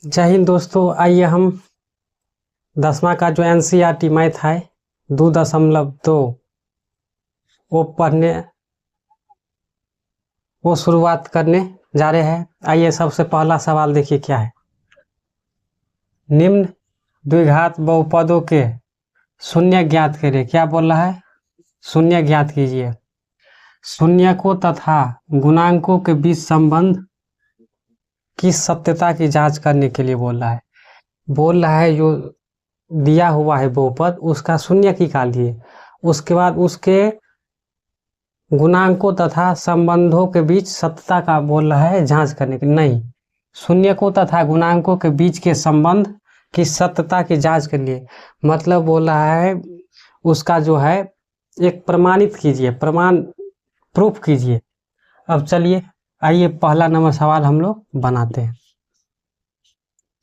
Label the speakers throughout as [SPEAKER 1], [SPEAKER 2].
[SPEAKER 1] जय हिंद दोस्तों। आइए हम 10वां का जो एनसीईआरटी मैथ है 2.2 वो शुरुआत करने जा रहे हैं। आइए सबसे पहला सवाल देखिए क्या है। निम्न द्विघात बहुपदों के शून्य ज्ञात करें। क्या बोल रहा है? शून्य ज्ञात कीजिए। शून्यकों तथा गुणांकों के बीच संबंध की सत्यता की जांच करने के लिए बोल रहा है जो दिया हुआ है बहुपद उसका शून्य निकालिए। उसके बाद उसके गुणांकों तथा संबंधों के बीच सत्यता का बोल रहा है जांच करने के नहीं, शून्यकों तथा गुणांकों के बीच के संबंध की सत्यता की जांच के लिए मतलब बोल रहा है उसका जो है एक प्रमाणित कीजिए, प्रमाण प्रूफ कीजिए। अब चलिए आइए पहला नंबर सवाल हम लोग बनाते हैं।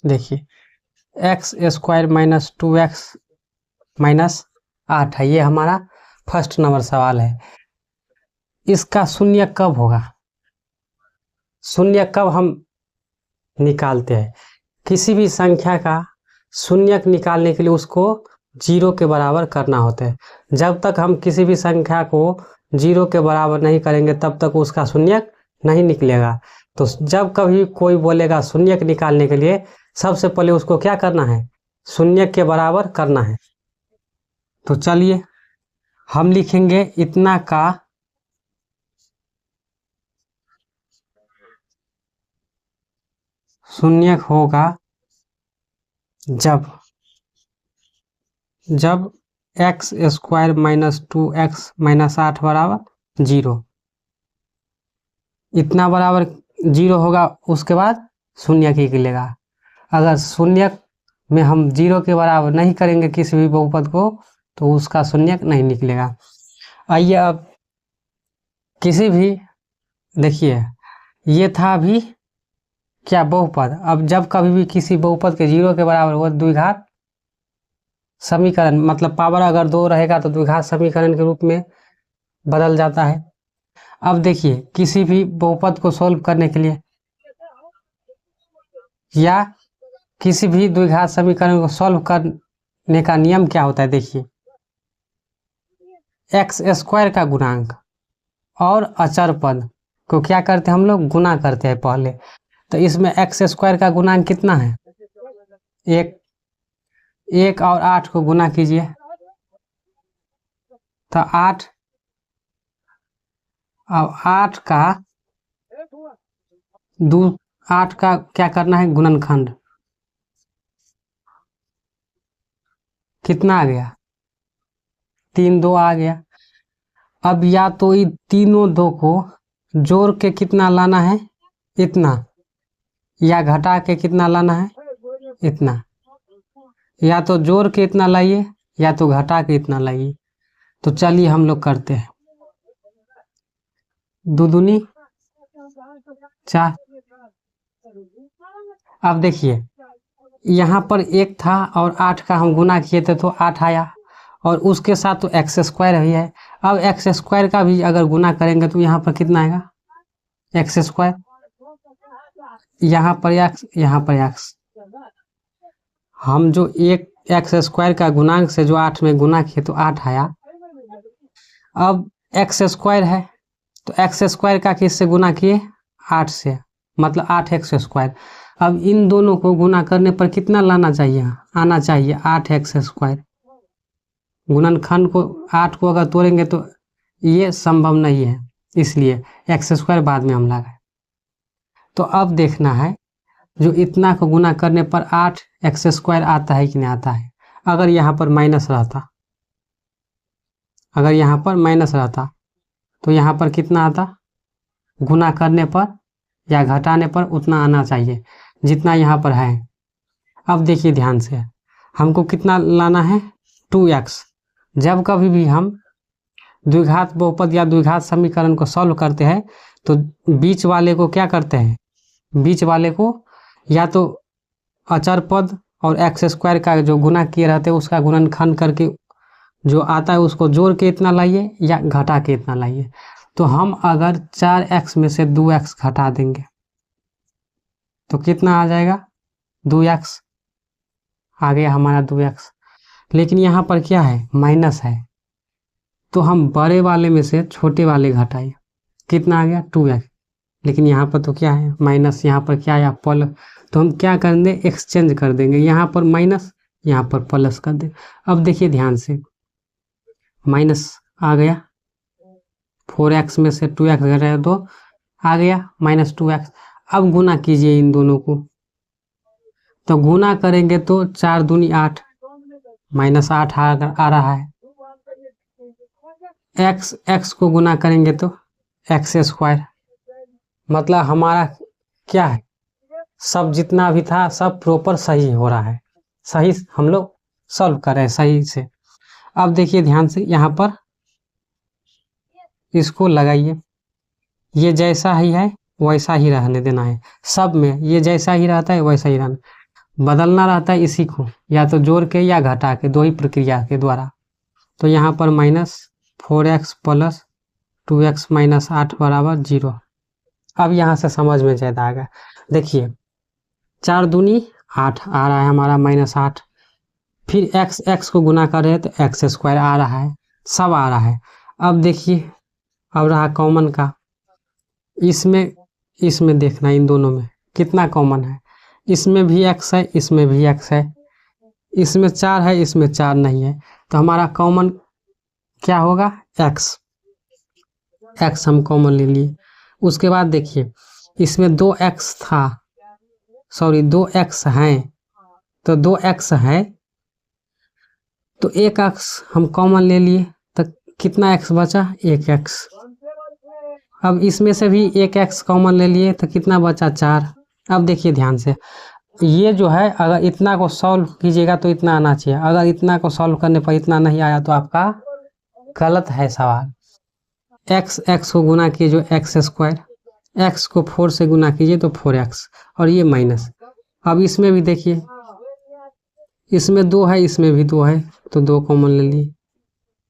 [SPEAKER 1] देखिए x square minus 2x minus 8 है, ये हमारा फर्स्ट नंबर सवाल है। इसका शून्य कब होगा? शून्य कब हम निकालते हैं? किसी भी संख्या का शून्य निकालने के लिए उसको 0 के बराबर करना होता है। जब तक हम किसी भी संख्या को 0 के बराबर नहीं करेंगे तब तक उसका शून्य नहीं निकलेगा। तो जब कभी कोई बोलेगा शून्य निकालने के लिए सबसे पहले उसको क्या करना है? शून्य के बराबर करना है। तो चलिए हम लिखेंगे इतना का शून्य होगा जब x square minus 2x minus 8 बराबर 0। इतना बराबर 0 होगा उसके बाद शून्य की निकलेगा। अगर शून्य में हम 0 के बराबर नहीं करेंगे किसी भी बहुपद को तो उसका शून्य नहीं निकलेगा। आइए अब किसी भी देखिए ये था अभी क्या बहुपद। अब जब कभी भी किसी बहुपद के 0 के बराबर हो द्विघात समीकरण मतलब पावर अगर 2 रहेगा तो द्विघात समीकरण के रूप में बदल जाता है। अब देखिए किसी भी बहुपद को सॉल्व करने के लिए या किसी भी द्विघात समीकरण को सॉल्व करने का नियम क्या होता है? देखिए एक्स स्क्वायर का गुणांक और अचर पद को क्या करते हैं हम लोग? गुना करते हैं पहले। तो इसमें एक्स स्क्वायर का गुणांक कितना है? 1 और 8 को गुना कीजिए तो 8 और 8 का क्या करना है? गुणनखंड। कितना आ गया? 3 2 आ गया। अब या तो ये तीनों 2 को जोड़ के कितना लाना है? इतना। या घटा के कितना लाना है? इतना। या तो जोड़ के इतना लाइए या तो घटा के इतना लाइए। तो चलिए हम लोग करते हैं। 2 दूनी 4। अब देखिए यहाँ पर 1 था और 8 का हम गुना किए थे तो 8 आया और उसके साथ तो एक्स स्क्वायर ही है। अब एक्स स्क्वायर का भी अगर गुना करेंगे तो यहाँ पर कितना आएगा? X square. यहाँ पर एक्स, यहाँ पर एक्स। हम जो एक एक्स स्क्वायर का गुणांक से जो 8 में गुना किए तो 8 आया। अब एक्स स्क्वायर है तो एक्स स्क्वायर का किससे गुना किए? 8 से, मतलब 8x स्क्वायर। अब इन दोनों को गुना करने पर कितना लाना चाहिए? आना चाहिए 8x स्क्वायर। गुणनखंड को 8 को अगर तोड़ेंगे तो ये संभव नहीं है, इसलिए एक्स स्क्वायर बाद में हम लगाए। तो अब देखना है जो इतना को गुना करने पर 8x स्क्वायर आता है कि नहीं आता है। अगर यहाँ पर माइनस रहता, अगर यहाँ पर माइनस रहता तो यहाँ पर कितना आता? गुना करने पर या घटाने पर उतना आना चाहिए जितना यहाँ पर है। अब देखिए ध्यान से हमको कितना लाना है? 2x। जब कभी भी हम द्विघात बहुपद या द्विघात समीकरण को सॉल्व करते हैं तो बीच वाले को क्या करते हैं? बीच वाले को या तो अचर पद और एक्स स्क्वायर का जो गुना किए रहते हैं उसका गुणनखंड करके जो आता है उसको जोड़ के इतना लाइए या घटा के इतना लाइए। तो हम अगर 4x में से 2x घटा देंगे तो कितना आ जाएगा? 2x आ गया हमारा 2x। लेकिन यहाँ पर क्या है, माइनस है, तो हम बड़े वाले में से छोटे वाले घटाए, कितना आ गया 2x। लेकिन यहाँ पर तो क्या है माइनस, यहाँ पर क्या आया प्लस, तो हम क्या कर देंगे एक्सचेंज कर देंगे, यहाँ पर माइनस यहाँ पर प्लस कर दे। अब देखिए ध्यान से, माइनस आ गया, 4x में से 2x घटाया तो आ गया -2x। अब गुना कीजिए इन दोनों को, तो गुना करेंगे तो 4 दूनी 8, -8 आ रहा है। x को गुना करेंगे तो x², मतलब हमारा क्या है, सब जितना भी था सब प्रॉपर सही हो रहा है, सही हम लोग सॉल्व कर रहे हैं सही से। अब देखिए ध्यान से, यहाँ पर इसको लगाइए, ये जैसा ही है वैसा ही रहने देना है, सब में ये जैसा ही रहता है वैसा ही रहना, बदलना रहता है इसी को, या तो जोड़ के या घटा के, दो ही प्रक्रिया के द्वारा। तो यहाँ पर -4x + 2x - 8 = 0। अब यहाँ से समझ में ज़्यादा आएगा। देखिए 4 दूनी 8 आ रहा है हमारा -8, फिर x को गुना कर रहे हैं तो x² आ रहा है, सब आ रहा है। अब देखिए, अब रहा कॉमन का, इसमें देखना इन दोनों में कितना कॉमन है, इसमें भी x है, इसमें भी x है, इसमें 4 है, इसमें 4 नहीं है, तो हमारा कॉमन क्या होगा x हम कॉमन ले लिए। उसके बाद देखिए इसमें 2x था, सॉरी 2x है, तो 2x है तो 1x हम कॉमन ले लिए, तो कितना x बचा 1x। अब इसमें से भी 1x कॉमन ले लिए तो कितना बचा 4। अब देखिए ध्यान से, ये जो है अगर इतना को सॉल्व कीजिएगा तो इतना आना चाहिए, अगर इतना को सॉल्व करने पर इतना नहीं आया तो आपका गलत है सवाल। x को गुना कीजिए जो x², x को 4 से गुना कीजिए तो 4x, और ये माइनस। अब इसमें भी देखिए, इसमें 2 है, इसमें भी 2 है, तो 2 कॉमन ले लिए,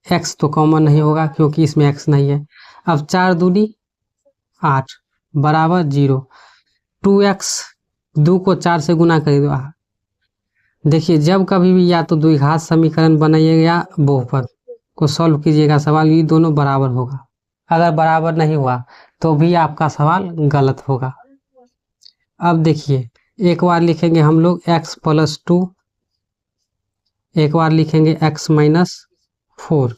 [SPEAKER 1] x तो कॉमन नहीं होगा क्योंकि इसमें x नहीं है। अब 4 दूनी 8 = 0, 2x 2 को 4 से गुना करिए तो देखिए, जब कभी भी या तो द्विघात समीकरण बनाइएगा या बहुपद को सॉल्व कीजिएगा सवाल, ये दोनों बराबर होगा, अगर बराबर नहीं हुआ तो भी आपका सवाल गलत होगा। अब देखिए, एक बार लिखेंगे हम लोग x + 2, एक बार लिखेंगे x - 4।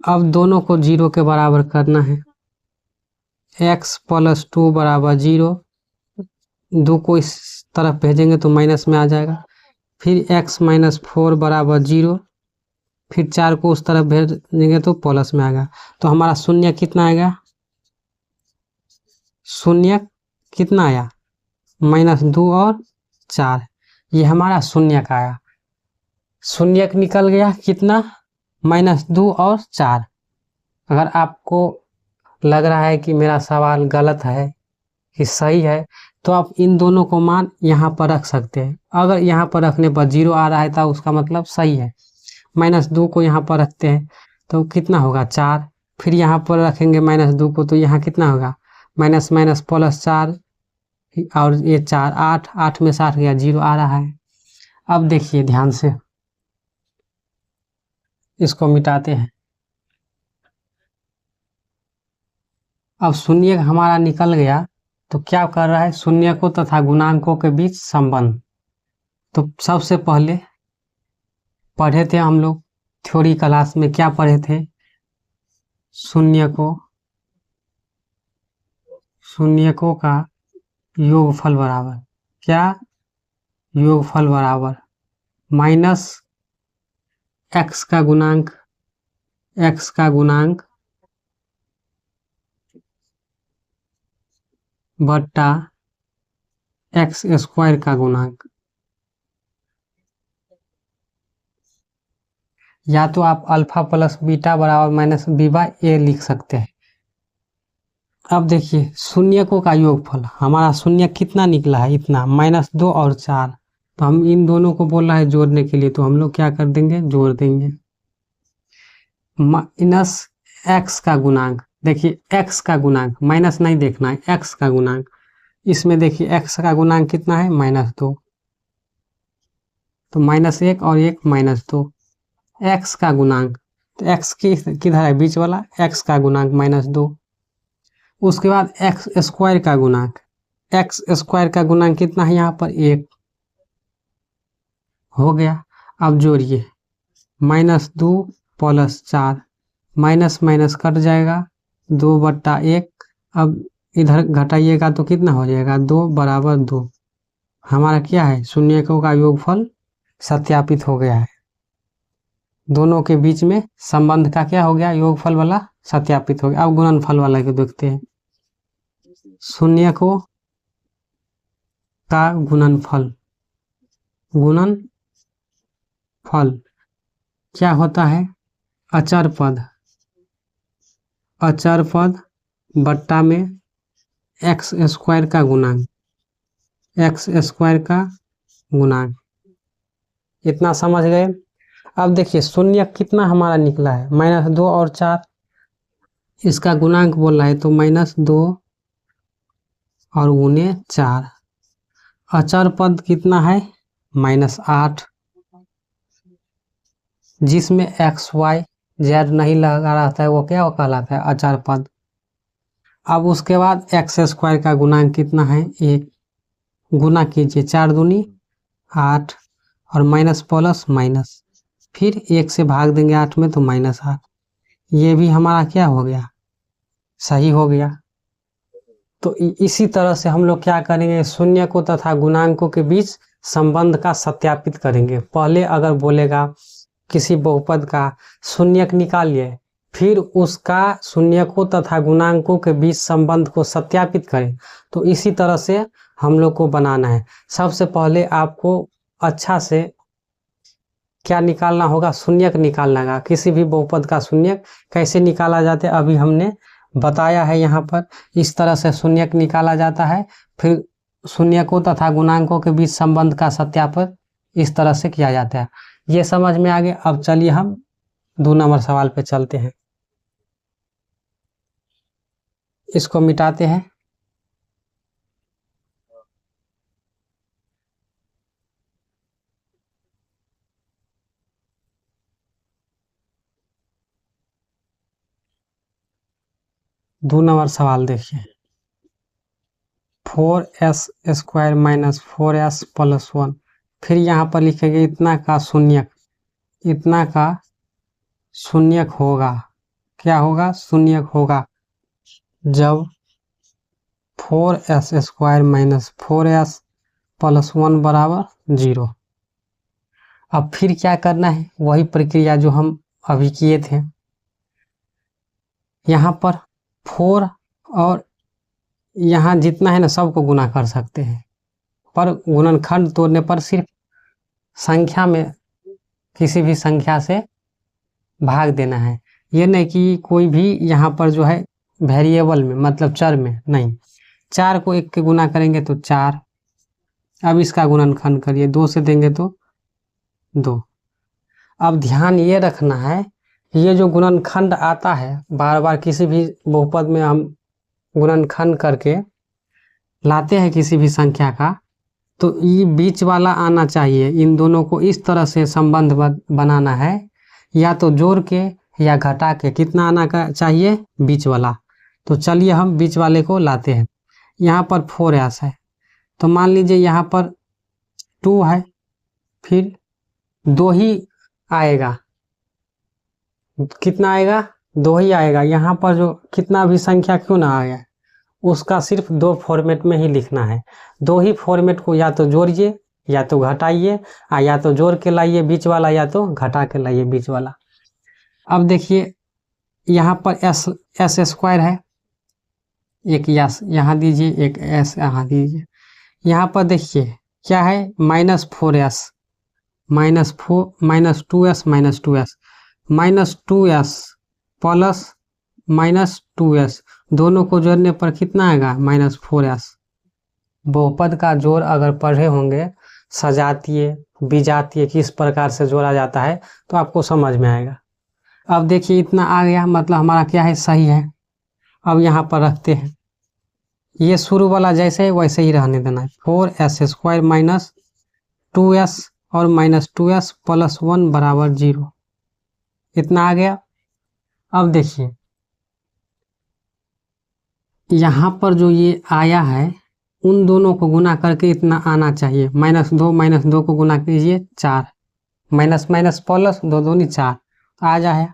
[SPEAKER 1] अब दोनों को 0 के बराबर करना है, x + 2 = 0, 2 को इस तरफ भेजेंगे तो माइनस में आ जाएगा, फिर x - 4 = 0, फिर 4 को उस तरफ भेजेंगे तो प्लस में आएगा। तो हमारा शून्य कितना आएगा, शून्य कितना आया -2 और 4, ये हमारा शून्य का आया, शून्य निकल गया कितना -2 और 4। अगर आपको लग रहा है कि मेरा सवाल गलत है कि सही है, तो आप इन दोनों को मान यहाँ पर रख सकते हैं। अगर यहाँ पर रखने पर 0 आ रहा है तो उसका मतलब सही है। -2 को यहाँ पर रखते हैं तो कितना होगा 4, फिर यहाँ पर रखेंगे -2 को तो यहाँ कितना होगा माइनस माइनस +4, और ये 4 8 में 60 गया, 0 आ रहा है। अब देखिए ध्यान से, इसको मिटाते हैं। अब शून्य हमारा निकल गया, तो क्या कर रहा है, शून्य को तथा गुणांकों के बीच संबंध। तो सबसे पहले पढ़े थे हम लोग थ्योरी क्लास में, क्या पढ़े थे, शून्य को का योगफल बराबर क्या, योगफल बराबर -x का गुणांक, x का गुणांक बट्टा x² का गुणांक। या तो आप अल्फा प्लस बीटा बराबर -b/a लिख सकते हैं। अब देखिए शून्य को का योगफल, हमारा शून्य कितना निकला है, इतना -2 और 4, तो हम इन दोनों को बोल रहा है जोड़ने के लिए, तो हम लोग क्या कर देंगे, जोड़ देंगे। -x का गुणांक, देखिए x का गुणांक, माइनस नहीं देखना है, x का गुणांक इसमें देखिए x का गुणांक कितना है -2, तो -1 और 1 -2, x का गुणांक, तो x किधर है बीच वाला, x का गुणांक -2। उसके बाद एक्स स्क्वायर का गुणांक, एक्स स्क्वायर का गुणांक कितना है यहाँ पर 1 हो गया। अब जोड़िए -2 + 4, माइनस माइनस कट जाएगा 2/1। अब इधर घटाइएगा तो कितना हो जाएगा 2 = 2। हमारा क्या है शून्यकों का योगफल सत्यापित हो गया है। दोनों के बीच में संबंध का क्या हो गया, योगफल वाला सत्यापित हो गया। अब गुणनफल वाला को देखते हैं। शून्यकों का गुणनफल, गुणनफल क्या होता है, अचर पद, अचर पद बट्टा में एक्स स्क्वायर का गुणांक, एक्स स्क्वायर का गुणांक। इतना समझ गए। अब देखिए शून्य कितना हमारा निकला है, -2 और 4, इसका गुणांक बोल रहा है तो -2 और गुने 4। अचर पद कितना है -8, जिसमें x y z नहीं लगा रहता है वो क्या वो कहलाता है अचर पद। अब उसके बाद एक्स स्क्वायर का गुणांक कितना है 1, गुना कीजिए 4 दूनी 8 और माइनस प्लस माइनस, फिर 1 से भाग देंगे 8 में तो -8। ये भी हमारा क्या हो गया, सही हो गया। तो इसी तरह से हम लोग क्या करेंगे, शून्य को तथा गुणांकों के बीच संबंध का सत्यापित करेंगे। पहले अगर बोलेगा किसी बहुपद का शून्यक निकालिए, फिर उसका शून्यकों तथा गुणांकों के बीच संबंध को सत्यापित करें। तो इसी तरह से हम लोग को बनाना है। सबसे पहले आपको अच्छा से क्या निकालना होगा, शून्यक निकालना होगा। किसी भी बहुपद का शून्यक कैसे निकाला जाता है अभी हमने बताया है यहाँ पर। इस तरह से शून्यक निकाला जाता है। फिर शून्यकों तथा गुणांकों के बीच संबंध का सत्यापन इस तरह से किया जाता है। ये समझ में आ गया। अब चलिए हम 2 नंबर सवाल पे चलते हैं। इसको मिटाते हैं। दो नंबर सवाल देखिए, 4s² - 4s + 1। फिर यहाँ पर लिखेंगे इतना का शून्यक, इतना का शून्यक होगा। क्या होगा, शून्यक होगा जब 4s² - 4s + 1 = 0। अब फिर क्या करना है, वही प्रक्रिया जो हम अभी किए थे। यहाँ पर 4 और यहाँ जितना है ना सबको गुना कर सकते हैं, पर गुणनखंड तोड़ने पर सिर्फ संख्या में किसी भी संख्या से भाग देना है। ये नहीं कि कोई भी यहाँ पर जो है वेरिएबल में मतलब चर में नहीं। 4 को 1 के गुना करेंगे तो 4। अब इसका गुणनखंड करिए, 2 से देंगे तो 2। अब ध्यान ये रखना है, ये जो गुणनखंड आता है बार बार किसी भी बहुपद में हम गुणनखंड करके लाते हैं किसी भी संख्या का, तो ये बीच वाला आना चाहिए। इन दोनों को इस तरह से संबंध बनाना है, या तो जोड़ के या घटा के। कितना आना का चाहिए, बीच वाला। तो चलिए हम बीच वाले को लाते हैं। यहाँ पर 4s है तो मान लीजिए यहाँ पर 2 है, फिर 2 ही आएगा। कितना आएगा, 2 ही आएगा। यहाँ पर जो कितना भी संख्या क्यों ना आया, उसका सिर्फ 2 फॉर्मेट में ही लिखना है। 2 ही फॉर्मेट को या तो जोड़िए या तो घटाइए, या तो जोड़ के लाइए बीच वाला या तो घटा के लाइए बीच वाला। अब देखिए यहाँ पर s² है, एक s यहाँ दीजिए, एक s यहाँ दीजिए। यहाँ पर देखिए क्या है, -4s -2s प्लस -2s, दोनों को जोड़ने पर कितना आएगा, -4s। बहुपद का जोड़ अगर पढ़े होंगे सजातीय विजातीय किस प्रकार से जोड़ा जाता है तो आपको समझ में आएगा। अब देखिए इतना आ गया, मतलब हमारा क्या है, सही है। अब यहाँ पर रखते हैं, ये शुरू वाला जैसे है वैसे ही रहने देना है। 4s² माइनस 2s और माइनस 2s प्लस 1 बराबर 0, इतना आ गया। अब देखिए यहाँ पर जो ये आया है उन दोनों को गुना करके इतना आना चाहिए। -2 को गुना कीजिए 4, माइनस माइनस प्लस 2 दूनी 4 आ जाए।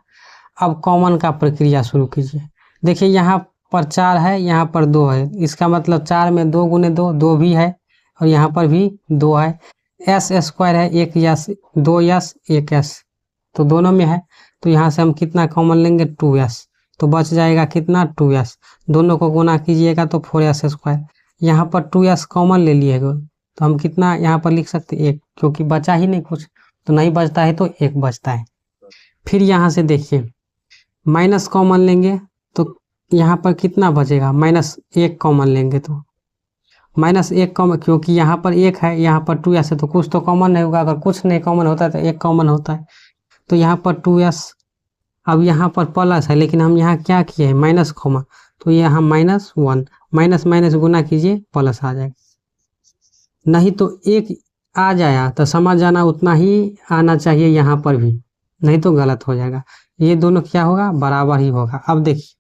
[SPEAKER 1] अब कॉमन का प्रक्रिया शुरू कीजिए। देखिए यहाँ पर 4 है, यहाँ पर 2 है, इसका मतलब 4 में 2 गुने 2 2 भी है और यहाँ पर भी 2 है। s² है, 1s 2s 1s तो दोनों में है, तो यहाँ से हम कितना कॉमन लेंगे 2s, तो बच जाएगा कितना 2s। दोनों को गुना कीजिएगा तो 4s²। यहाँ पर 2s कॉमन ले लिएगा तो हम कितना यहाँ पर लिख सकते 1, क्योंकि बचा ही नहीं कुछ, तो नहीं बचता है तो 1 बचता है। फिर यहाँ से देखिए माइनस कॉमन लेंगे तो यहाँ पर कितना बचेगा, -1 कॉमन लेंगे तो -1 कॉमन, क्योंकि यहाँ पर 1 है, यहाँ पर 2s है, तो कुछ तो कॉमन नहीं होगा। अगर कुछ नहीं कॉमन होता है तो 1 कॉमन होता है, तो यहाँ पर 2s। अब यहाँ पर प्लस है लेकिन हम यहाँ क्या किए हैं माइनस कॉमन, तो यहाँ -1 माइनस माइनस गुना कीजिए प्लस आ जाएगा। नहीं तो 1 आ जाया तो समझ जाना उतना ही आना चाहिए यहाँ पर भी, नहीं तो गलत हो जाएगा। ये दोनों क्या होगा बराबर ही होगा। अब देखिए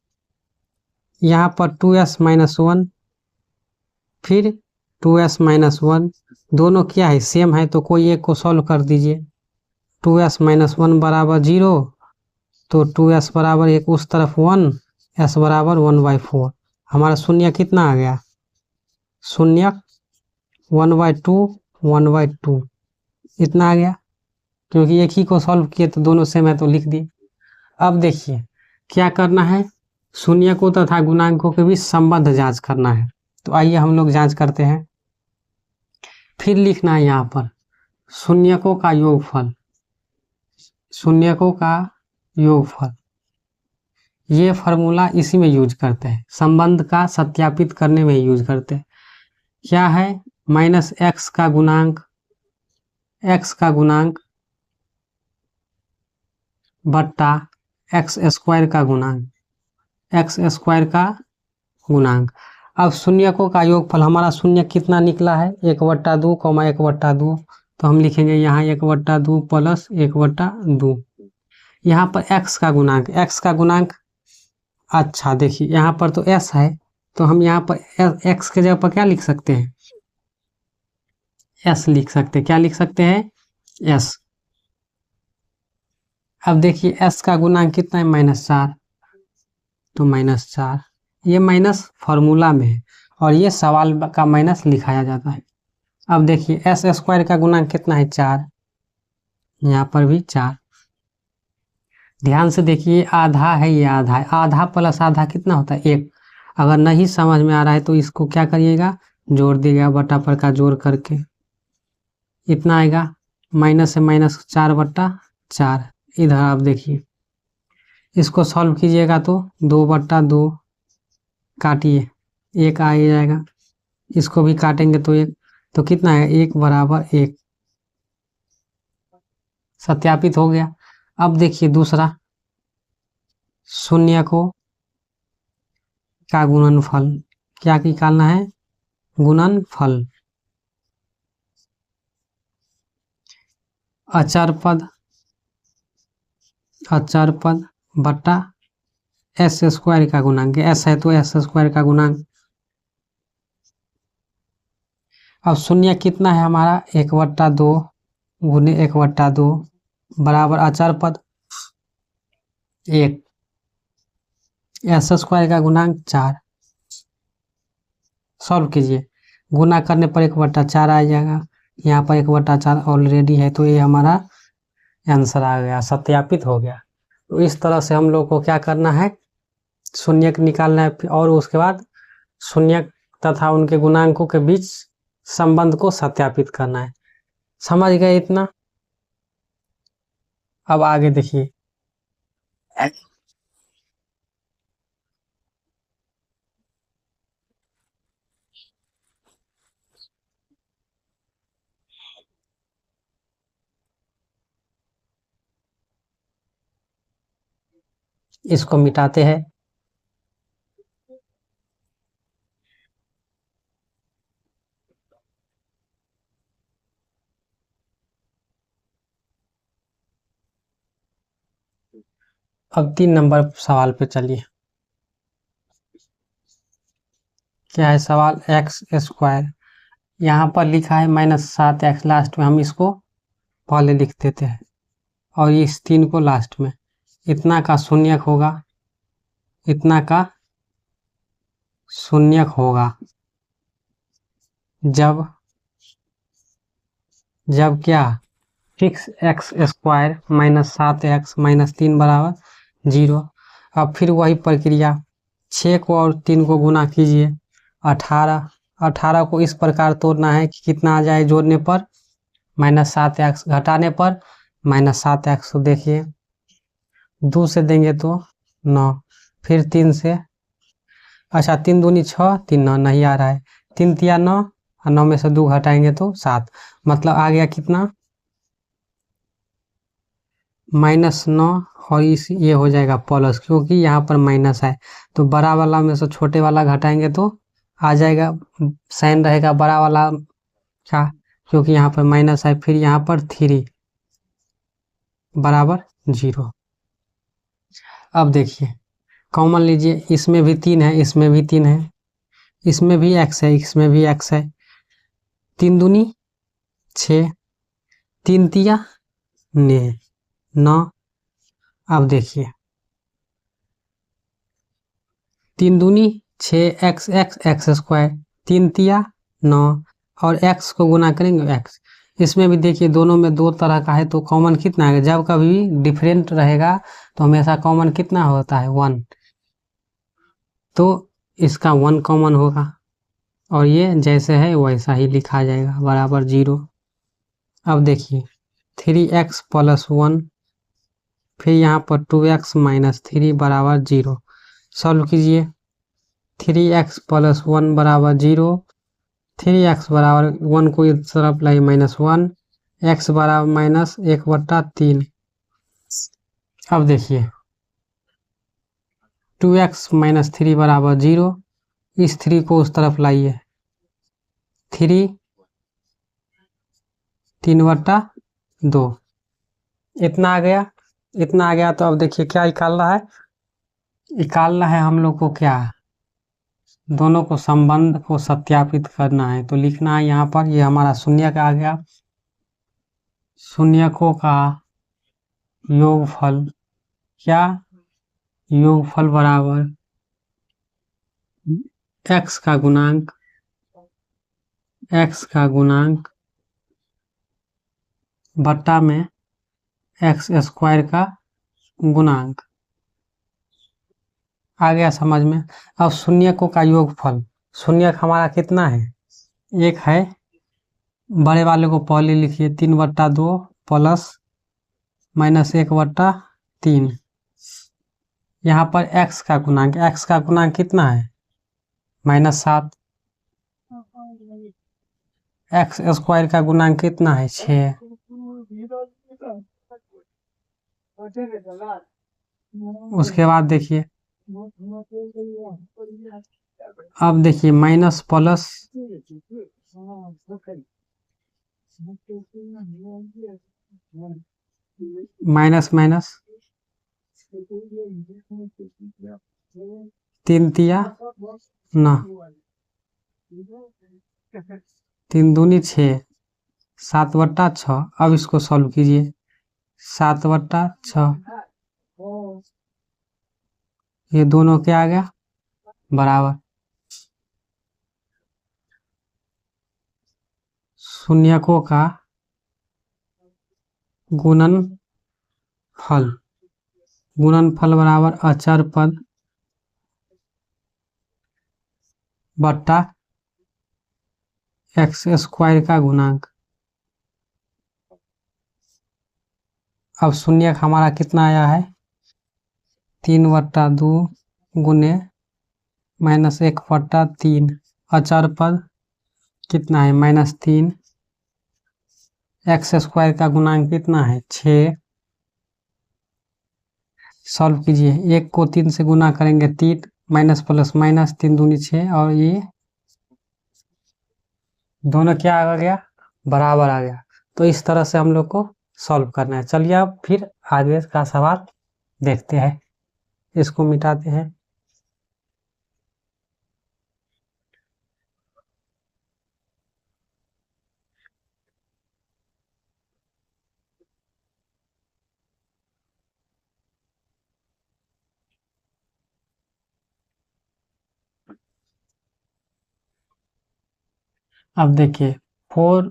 [SPEAKER 1] यहाँ पर 2s माइनस 1 फिर 2s माइनस 1, दोनों क्या है सेम है, तो कोई एक को सॉल्व कर दीजिए। 2s माइनस 1 बराबर 0, तो 2s बराबर 1 उस तरफ 1, s बराबर 1/4। हमारा शून्य कितना आ गया, शून्य 1/2 1/2 इतना आ गया, क्योंकि एक ही को सॉल्व किए तो दोनों सेम है तो लिख दिए। अब देखिए क्या करना है, शून्य को तथा गुणांकों के बीच संबंध जांच करना है। तो आइए हम लोग जांच करते हैं। फिर लिखना है यहाँ पर शून्यकों का योगफल, शून्यकों का योगफल। ये फार्मूला इसी में यूज करते हैं, संबंध का सत्यापित करने में यूज करते हैं। क्या है -x का गुणांक, x का गुणांक बट्टा x² का गुणांक, x² का गुणांक। अब शून्यकों का योगफल, हमारा शून्य कितना निकला है 1/2, 1/2, तो हम लिखेंगे यहाँ 1/2 प्लस 1/2। यहाँ पर x का गुणांक, x का गुणांक, अच्छा देखिए यहाँ पर तो s है, तो हम यहाँ पर x के जगह पर क्या लिख सकते हैं, s लिख सकते हैं। क्या लिख सकते हैं s। अब देखिए s का गुणांक कितना है -4, तो -4, ये माइनस फार्मूला में है और ये सवाल का माइनस लिखाया जाता है। अब देखिए s² का गुणांक कितना है 4, यहाँ पर भी 4। ध्यान से देखिए आधा है, ये आधा है, आधा प्लस आधा कितना होता है 1। अगर नहीं समझ में आ रहा है तो इसको क्या करिएगा जोड़ दिएगा, बटा पर का जोड़ करके इतना आएगा, माइनस से -4/4। इधर आप देखिए इसको सॉल्व कीजिएगा तो 2/2 काटिए 1 आ ही जाएगा, इसको भी काटेंगे तो 1, तो कितना है 1 बराबर 1, सत्यापित हो गया। अब देखिए दूसरा, शून्य को का गुणनफल, क्या निकालना है गुणनफल, अचर पद, अचर पद बटा s² का गुणांक, s है तो s² का गुणांक। अब शून्य कितना है हमारा 1/2 गुने 1/2 बराबर अचर पद 1, s² का गुणांक 4। सॉल्व कीजिए, गुना करने पर 1/4 आ जाएगा, यहाँ पर 1/4 ऑलरेडी है, तो ये हमारा आंसर आ गया, सत्यापित हो गया। तो इस तरह से हम लोग को क्या करना है, शून्य निकालना है और उसके बाद शून्य तथा उनके गुणांकों के बीच संबंध को सत्यापित करना है। समझ गए इतना। अब आगे देखिए, इसको मिटाते हैं। अब 3 नंबर सवाल पे चलिए। क्या है सवाल? एक्स स्क्वायर, यहाँ पर लिखा है -7x, लास्ट में हम इसको पहले लिख देते हैं और इस 3 को लास्ट में। इतना का शून्यक होगा, इतना का शून्यक होगा जब क्या 6x स्क्वायर -7x -3 बराबर 0। अब फिर वही प्रक्रिया, 6 को और 3 को गुना कीजिए, 18। 18 को इस प्रकार तोड़ना है कि कितना आ जाए जोड़ने पर, -7x, घटाने पर -7x। तो देखिए 2 से देंगे तो 9, फिर 3 से, अच्छा 3 दूनी 6, 3 9 नहीं आ रहा है, 3 तिया 9 और 9 में से 2 घटाएंगे तो 7, मतलब आ गया कितना -9। और इस ये हो जाएगा प्लस, क्योंकि यहाँ पर माइनस है तो बड़ा वाला में से छोटे वाला घटाएंगे तो आ जाएगा, साइन रहेगा बड़ा वाला का, क्योंकि यहाँ पर माइनस है। फिर यहाँ पर 3 बराबर 0। अब देखिए कॉमन लीजिए, इसमें भी 3 है, इसमें भी 3 है, इसमें भी x है, इसमें भी x है। 3 दूनी 6, 3 तिया 9। अब देखिए 3 दूनी 6, x स्क्वायर, 3 तिया 9 और x को गुना करेंगे x। इसमें भी देखिए दोनों में 2 तरह का है तो कॉमन कितना है? जब कभी डिफरेंट रहेगा तो हमेशा कॉमन कितना होता है? 1। तो इसका 1 कॉमन होगा और ये जैसे है वैसा ही लिखा जाएगा, बराबर 0। अब देखिए 3x + 1, फिर यहाँ पर 2x - 3 बराबर 0। सॉल्व कीजिए, 3x + 1 बराबर 0, 3x बराबर 1 को इस तरफ लाइए -1, x बराबर -1/3। अब देखिए 2x - 3 बराबर 0, इस 3 को उस तरफ लाइए, 3 3/2, इतना आ गया, इतना आ गया। तो अब देखिए क्या निकालना है? निकालना है हम लोग को क्या, दोनों को संबंध को सत्यापित करना है। तो लिखना है यहाँ पर, ये हमारा शून्यक आ गया, शून्यकों का योगफल, क्या योगफल बराबर x का गुणांक, x का गुणांक बट्टा में x स्क्वायर का गुणांक। आ गया समझ में? अब शून्यकों का योगफल, शून्यक हमारा कितना है? 1 है, बड़े वाले को पहले लिखिए, 3/2 प्लस -1/3। यहाँ पर x का गुणांक, x का गुणांक कितना है? -7। x स्क्वायर का गुणांक कितना है? 6। उसके बाद देखिए, अब देखिए माइनस प्लस, माइनस माइनस, 3 तिया 9, 3 दूनी 6, 7/6। अब इसको सॉल्व कीजिए, 7/6, ये दोनों क्या आ गया? बराबर। शून्यकों का गुणनफल, गुणनफल बराबर अचर पद बट्टा x स्क्वायर का गुणांक। अब शून्यक हमारा कितना आया है? 3/2 गुने -1/3। अचर पद कितना है? -3। x स्क्वायर का गुणांक कितना है? 6। सॉल्व कीजिए, 1 को 3 से गुना करेंगे 3, माइनस प्लस माइनस, 3 दूनी 6 और ये दोनों क्या आ गया? बराबर आ गया। तो इस तरह से हम लोग को सॉल्व करना है। चलिए अब फिर आगे का सवाल देखते हैं, इसको मिटाते हैं। अब देखिए 4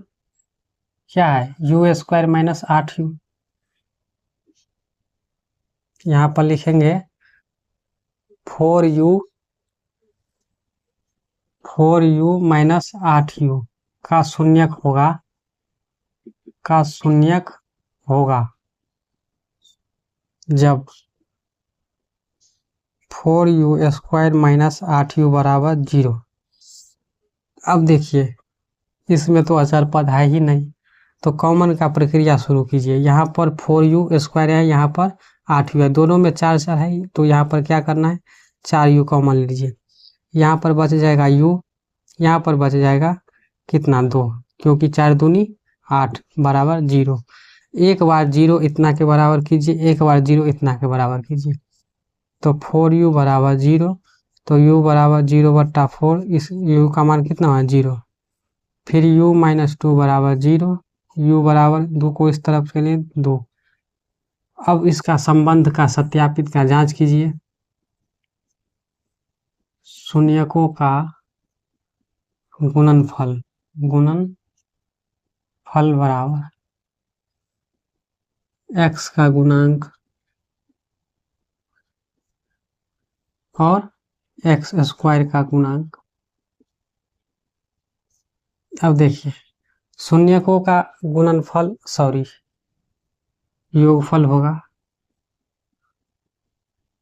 [SPEAKER 1] क्या है, यू स्क्वायर माइनस 8u। यहाँ पर लिखेंगे 4u माइनस 8u का शून्यक होगा जब 4u स्क्वायर माइनस 8u बराबर 0। अब देखिए इसमें तो अचर पद है ही नहीं, तो कॉमन का प्रक्रिया शुरू कीजिए। यहाँ पर 4u स्क्वायर है, यहाँ पर 8u है, दोनों में 4 है, तो यहाँ पर क्या करना है, 4u कॉमन लीजिए। यहाँ पर बच जाएगा u, यहाँ पर बच जाएगा कितना 2, क्योंकि 4 दूनी 8 बराबर 0। एक बार 0 इतना के बराबर कीजिए, एक बार 0 इतना के बराबर कीजिए, तो 4u बराबर 0, तो u बराबर 0/4, इस u का मान कितना है 0। फिर u माइनस 2 बराबर 0, u बराबर 2 को इस तरफ के लिए 2। अब इसका संबंध का सत्यापित का जांच कीजिए। शून्यकों का गुणनफल बराबर x का गुणांक और x स्क्वायर का गुणांक। अब देखिए शून्यकों का गुणनफल योगफल होगा,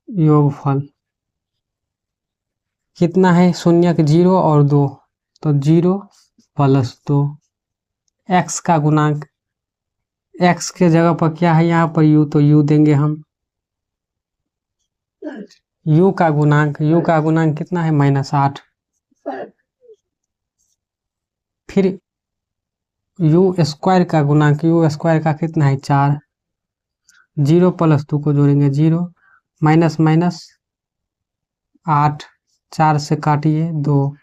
[SPEAKER 1] योगफल कितना है, शून्यक 0 और 2, तो 0 + 2। x का गुणांक, x के जगह पर क्या है यहाँ पर u, तो u देंगे हम। u का गुणांक कितना है -8। फिर u स्क्वायर का गुणांक, u स्क्वायर का कितना है 4। 0 + 2 को जोड़ेंगे 0, माइनस 8, 4 से काटिए 2,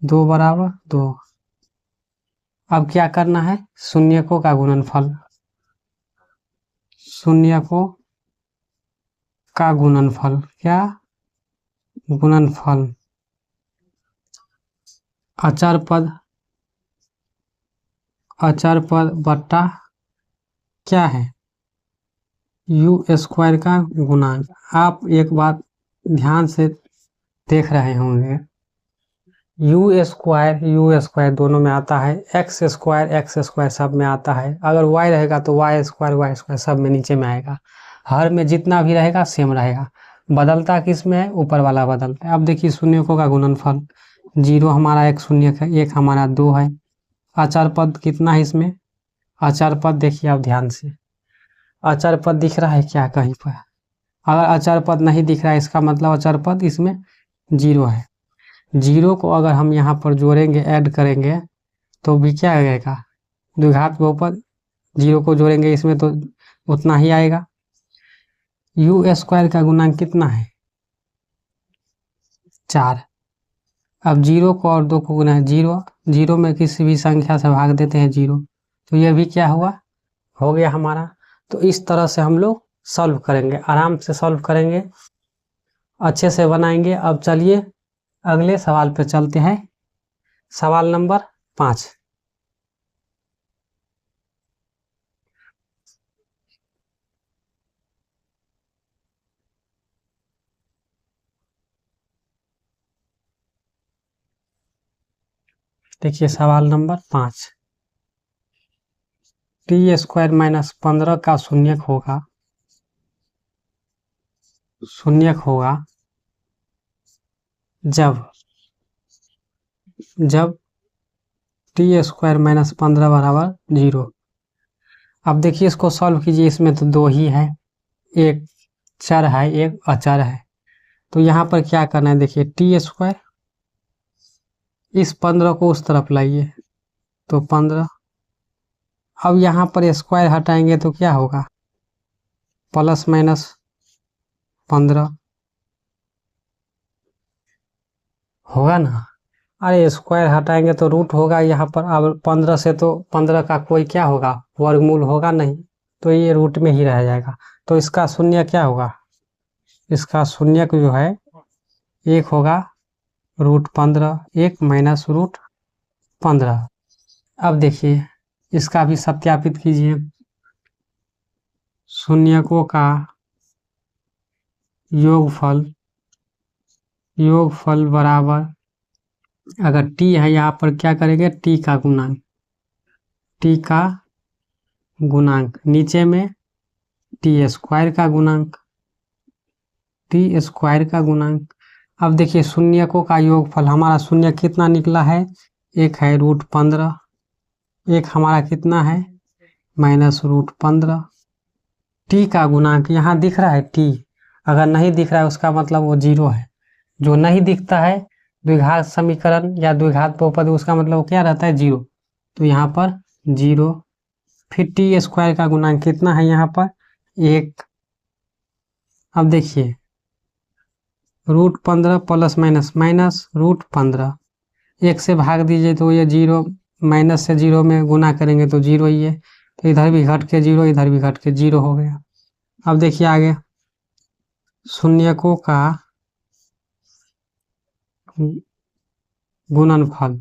[SPEAKER 1] 2 बराबर 2। अब क्या करना है, शून्यकों का गुणनफल, शून्यकों का गुणनफल, क्या गुणनफल, अचर पद बट्टा क्या है, u स्क्वायर का गुणांक। आप एक बात ध्यान से देख रहे होंगे, u स्क्वायर दोनों में आता है, x स्क्वायर सब में आता है। अगर y रहेगा तो y स्क्वायर सब में नीचे में आएगा। हर में जितना भी रहेगा सेम रहेगा, बदलता किस में है, ऊपर वाला बदलता है। अब देखिए शून्यकों का गुणनफल, 0 हमारा एक शून्यक है, 1 हमारा 2 है। अचर पद कितना है इसमें, अचर पद देखिए आप ध्यान से, अचर पद दिख रहा है क्या कहीं पर। अगर अचर पद नहीं दिख रहा है, इसका मतलब अचर पद इसमें 0 है। 0 को अगर हम यहाँ पर जोड़ेंगे, ऐड करेंगे, तो भी क्या आएगा, द्विघात बहुपद। 0 को जोड़ेंगे इसमें तो उतना ही आएगा। u स्क्वायर का गुणांक कितना है 4। अब 0 को और 2 को गुना है 0 में किसी भी संख्या से भाग देते हैं 0, तो ये भी क्या हुआ, हो गया हमारा। तो इस तरह से हम लोग सॉल्व करेंगे, आराम से सॉल्व करेंगे, अच्छे से बनाएंगे। अब चलिए अगले सवाल पे चलते हैं, सवाल नंबर 5। देखिए सवाल नंबर 5, टी स्क्वायर माइनस 15 का शून्यक होगा जब टी स्क्वायर माइनस 15 बराबर 0। अब देखिए इसको सॉल्व कीजिए, इसमें तो 2 ही है, एक चर है एक अचर है। तो यहाँ पर क्या करना है, देखिए टी स्क्वायर, इस 15 को उस तरफ लाइए तो 15। अब यहाँ पर स्क्वायर हटाएंगे तो क्या होगा, प्लस माइनस 15 होगा ना। अरे स्क्वायर हटाएंगे तो रूट होगा यहाँ पर। अब 15 से तो 15 का कोई क्या होगा, वर्गमूल होगा नहीं, तो ये रूट में ही रह जाएगा। तो इसका शून्य क्या होगा, इसका शून्य जो है 1 होगा, √15, 1 माइनस √15। अब देखिए इसका भी सत्यापित कीजिए। शून्यकों का योगफल बराबर, अगर t है यहाँ पर क्या करेंगे, t का गुणांक, नीचे में t स्क्वायर का गुणांक। अब देखिए शून्यकों का योगफल, हमारा शून्य कितना निकला है, 1 है √15, 1 हमारा कितना है -√15। t का गुणांक यहाँ दिख रहा है t, अगर नहीं दिख रहा है उसका मतलब वो 0 है। जो नहीं दिखता है द्विघात समीकरण या द्विघात बहुपद, उसका मतलब क्या रहता है, 0। तो यहाँ पर 0। फिर t स्क्वायर का गुणांक कितना है यहाँ पर 1। अब देखिए √15 प्लस माइनस √15, 1 से भाग दीजिए तो ये 0, माइनस से 0 में गुना करेंगे तो 0 ही है, तो इधर भी घट के 0, इधर भी घट के 0 हो गया। अब देखिए आगे, शून्यकों का गुणनफल,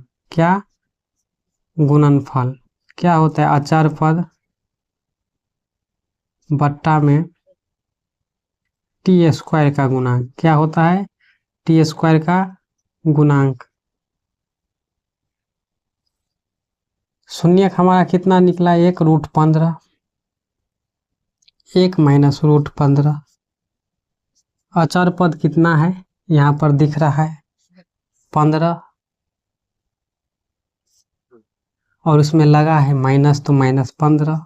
[SPEAKER 1] क्या होता है, अचर पद बट्टा में t स्क्वायर का गुणांक। क्या होता है, t स्क्वायर का गुणांक। शून्यक हमारा कितना निकला, 1 √15, 1 माइनस √15। अचर पद कितना है यहाँ पर दिख रहा है 15, और उसमें लगा है माइनस, तो -15।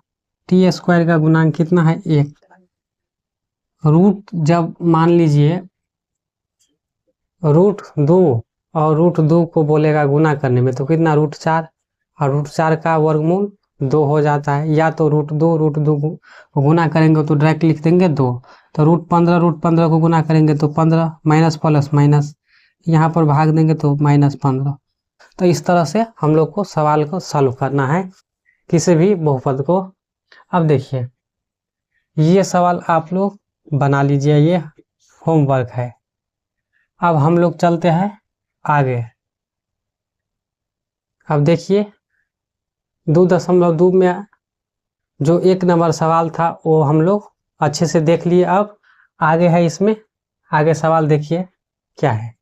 [SPEAKER 1] t स्क्वायर का गुणांक कितना है 1। रूट जब मान लीजिए √2 और √2 को बोलेगा गुना करने में तो कितना, √4, और √4 का वर्गमूल 2 हो जाता है। या तो √2 को गुना करेंगे तो डायरेक्ट लिख देंगे 2, तो √15 को गुना करेंगे तो 15, माइनस प्लस माइनस, यहाँ पर भाग देंगे तो -15। तो इस तरह से हम लोग को सवाल को सॉल्व करना है, किसी भी बहुपद को। अब देखिए ये सवाल आप लोग बना लीजिए, ये होमवर्क है। अब हम लोग चलते हैं आगे। अब देखिए 2.2 में जो 1 नंबर सवाल था वो हम लोग अच्छे से देख लिए। अब आगे है, इसमें आगे सवाल देखिए क्या है।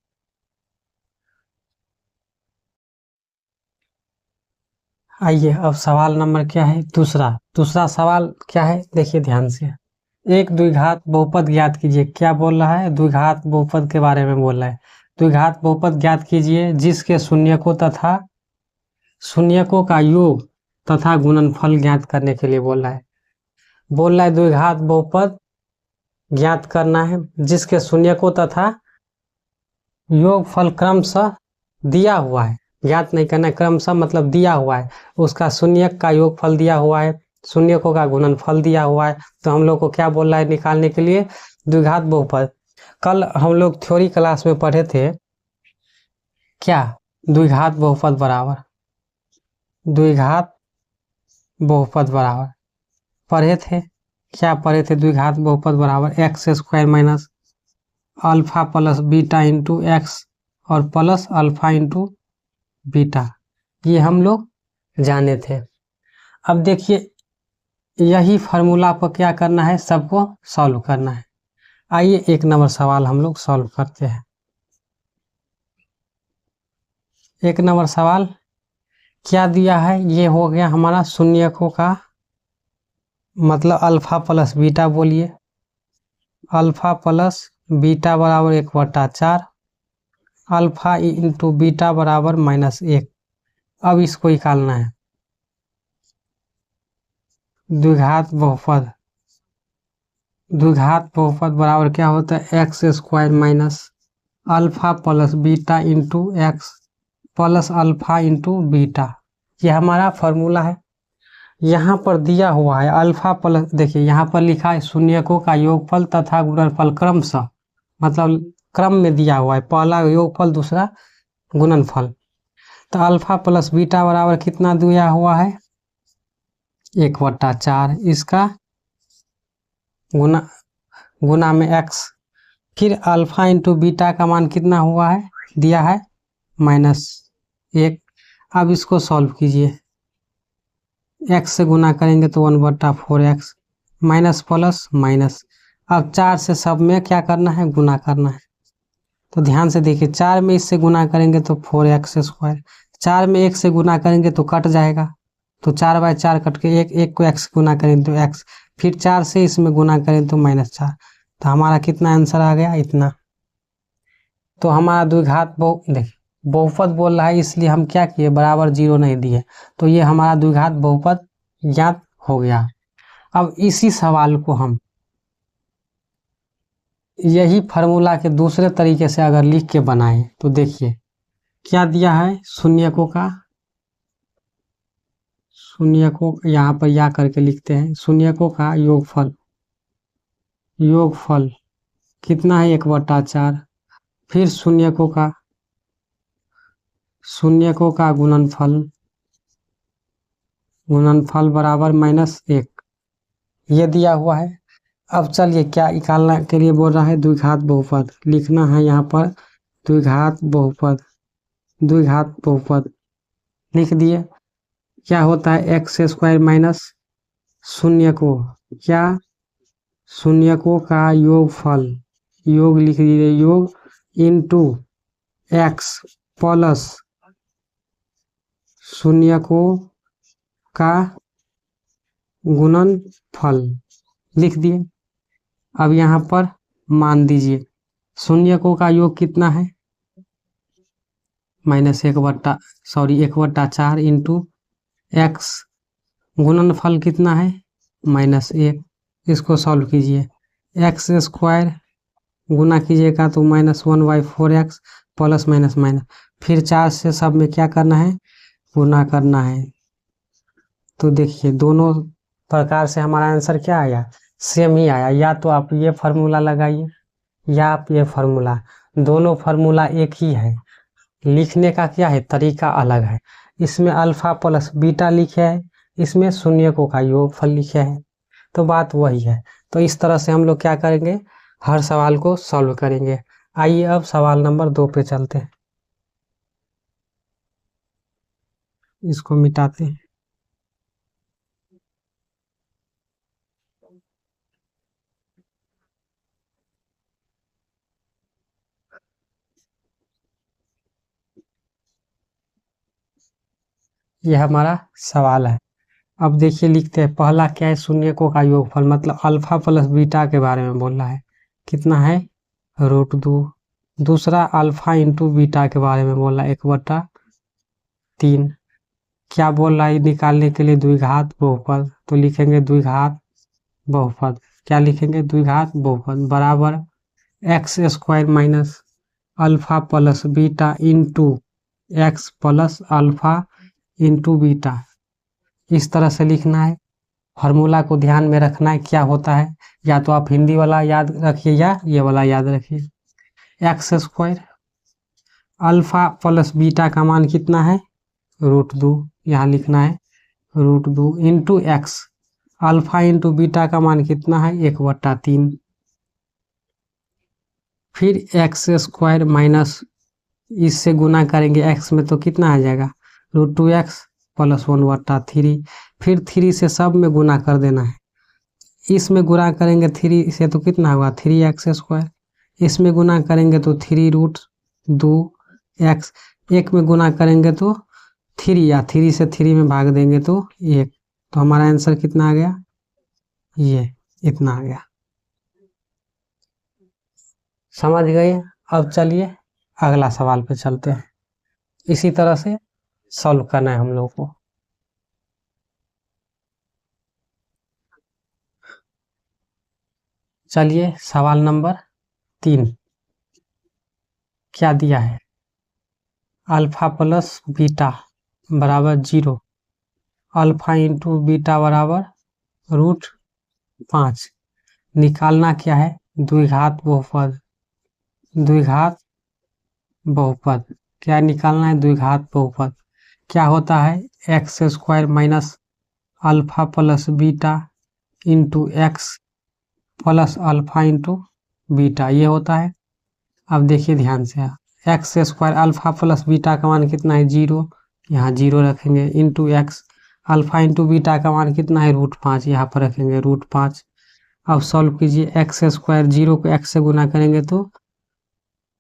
[SPEAKER 1] आइए अब सवाल नंबर क्या है, दूसरा सवाल क्या है, देखिए ध्यान से। एक द्विघात बहुपद ज्ञात कीजिए। क्या बोल रहा है, द्विघात बहुपद के बारे में बोल रहा है। द्विघात बहुपद ज्ञात कीजिए जिसके शून्यकों का योग तथा गुणनफल ज्ञात करने के लिए बोल रहा है। द्विघात बहुपद ज्ञात करना है जिसके शून्यकों तथा योगफल क्रमशः दिया हुआ है। ज्ञात नहीं करना है, क्रमशः मतलब दिया हुआ है। उसका शून्यक का योगफल दिया हुआ है, शून्यकों का गुणनफल दिया हुआ है। तो हम लोग को क्या बोल रहा है निकालने के लिए, द्विघात बहुपद। कल हम लोग थ्योरी क्लास में पढ़े थे क्या, द्विघात बहुपद बराबर पढ़े थे। क्या पढ़े थे, द्विघात बहुपद बराबर x² minus alpha plus beta into x और प्लस अल्फा इंटू बीटा, ये हम लोग जाने थे। अब देखिए यही फार्मूला पर क्या करना है, सबको सॉल्व करना है। आइए 1 नंबर सवाल हम लोग सॉल्व करते हैं। 1 नंबर सवाल क्या दिया है, ये हो गया हमारा शून्यकों का मतलब अल्फा प्लस बीटा, बोलिए अल्फा प्लस बीटा बराबर 1/4, अल्फा इंटू बीटा बराबर -1। अब इसको निकालना है। द्विघात बहुपद बराबर क्या होता है, x² minus alpha plus beta into x plus alpha into beta, ये हमारा फॉर्मूला है। यहाँ पर दिया हुआ है अल्फा प्लस, देखिए यहाँ पर लिखा है शून्यकों का योगफल तथा गुणनफल क्रमशः, मतलब क्रम में दिया हुआ है, पहला योगफल दूसरा गुणनफल। तो अल्फा प्लस बीटा बराबर कितना दिया हुआ है 1/4, इसका गुना गुना में x, फिर अल्फा इंटू बीटा का मान कितना हुआ है दिया है -1। अब इसको सॉल्व कीजिए, x से गुना करेंगे तो 1/4x, माइनस प्लस माइनस। अब 4 से सब में क्या करना है गुना करना है, तो ध्यान से देखिए 4 में इससे गुना करेंगे तो 4x², 4 में 1 से गुना करेंगे तो कट जाएगा, तो 4/4 कट के एक को x गुना करेंगे तो x, फिर 4 से इसमें गुना करें तो -4, तो हमारा कितना आंसर आ गया इतना। तो हमारा द्विघात देखिए बहुपद बोल रहा है, इसलिए हम क्या किए बराबर 0 नहीं दिए, तो ये हमारा द्विघात बहुपद ज्ञात हो गया। अब इसी सवाल को हम यही फार्मूला के दूसरे तरीके से अगर लिख के बनाएं तो देखिए क्या दिया है, शून्यकों यहाँ पर या करके लिखते हैं, शून्यकों का योगफल कितना है 1/4, फिर शून्यकों का गुणनफल बराबर -1, ये दिया हुआ है। अब चलिए क्या निकालने के लिए बोल रहा है द्विघात बहुपद, लिखना है यहाँ पर द्विघात बहुपद लिख दिए। क्या होता है x² माइनस शून्यकों का योग लिख दीजिए, योग इंटू x प्लस शून्यकों का गुणनफल लिख दिए। अब यहाँ पर मान दीजिए शून्यकों का योग कितना है -1/4 इंटू x, गुणनफल कितना है -1, इसको सॉल्व कीजिए, x² गुना कीजिएगा तो -1/4x प्लस माइनस, फिर 4 से सब में क्या करना है गुना करना है। तो देखिए दोनों प्रकार से हमारा आंसर क्या आया सेम ही आया, या तो आप ये फार्मूला लगाइए या आप ये फार्मूला, दोनों फार्मूला एक ही है, लिखने का क्या है तरीका अलग है। इसमें अल्फा प्लस बीटा लिखे है, इसमें शून्यकों का योगफल लिखे है, तो बात वही है। तो इस तरह से हम लोग क्या करेंगे हर सवाल को सॉल्व करेंगे। आइए अब सवाल नंबर 2 पे चलते हैं, इसको मिटाते हैं। यह हमारा सवाल है। अब देखिए लिखते हैं, पहला क्या है शून्यकों का योगफल, मतलब अल्फा प्लस बीटा के बारे में बोल रहा है, कितना है √2। दूसरा अल्फा इंटू बीटा के बारे में बोल रहा है 1/3। क्या बोल रहा है निकालने के लिए द्विघात बहुपद, तो लिखेंगे द्विघात बहुपद, क्या लिखेंगे द्विघात बहुपद बराबर x² minus alpha plus beta into x plus alpha into beta, इस तरह से लिखना है। फार्मूला को ध्यान में रखना है क्या होता है, या तो आप हिंदी वाला याद रखिए या ये वाला याद रखिए। x² अल्फा प्लस बीटा का मान कितना है √2, यहाँ लिखना है √2 into x, alpha into beta का मान कितना है 1/3, फिर x² माइनस इससे गुना करेंगे x में तो कितना आ जाएगा √2x प्लस 1/3, फिर 3 से सब में गुना कर देना है, इसमें गुना करेंगे 3 से तो कितना होगा 3x², इसमें गुना करेंगे तो 3√2x, एक में गुना करेंगे तो 3 या 3 से 3 में भाग देंगे तो 1, तो हमारा आंसर कितना आ गया ये इतना आ गया। समझ गए। अब चलिए अगला सवाल पे चलते हैं, इसी तरह से सॉल्व करना है हम लोग को। चलिए सवाल नंबर 3 क्या दिया है, अल्फा प्लस बीटा बराबर 0 अल्फा इंटू बीटा बराबर √5। निकालना क्या है? द्विघात बहुपद। द्विघात बहुपद क्या निकालना है? द्विघात बहुपद। क्या होता है? x² minus alpha plus beta into x plus alpha into beta, ये होता है। अब देखिए ध्यान से, x² अल्फा प्लस बीटा का मान कितना है? 0, यहाँ 0 रखेंगे, into x. Alpha into beta का मान कितना है? √5, यहाँ पर रखेंगे √5। अब सॉल्व कीजिए, x², 0 को x से गुना करेंगे तो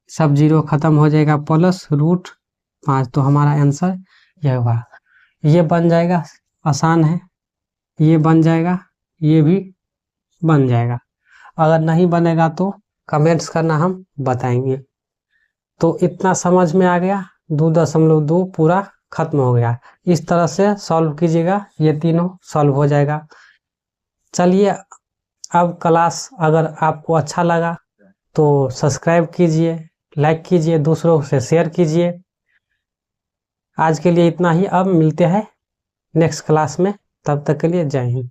[SPEAKER 1] सब 0 खत्म हो जाएगा, प्लस √5। तो हमारा आंसर यह होगा। ये बन जाएगा, आसान है, ये बन जाएगा, ये भी बन जाएगा। अगर नहीं बनेगा तो कमेंट्स करना, हम बताएंगे। तो इतना समझ में आ गया, 2.2 पूरा खत्म हो गया। इस तरह से सॉल्व कीजिएगा, ये तीनों सॉल्व हो जाएगा। चलिए, अब क्लास अगर आपको अच्छा लगा तो सब्सक्राइब कीजिए, लाइक कीजिए, दूसरों से शेयर कीजिए। आज के लिए इतना ही, अब मिलते हैं नेक्स्ट क्लास में, तब तक के लिए जय हिंद।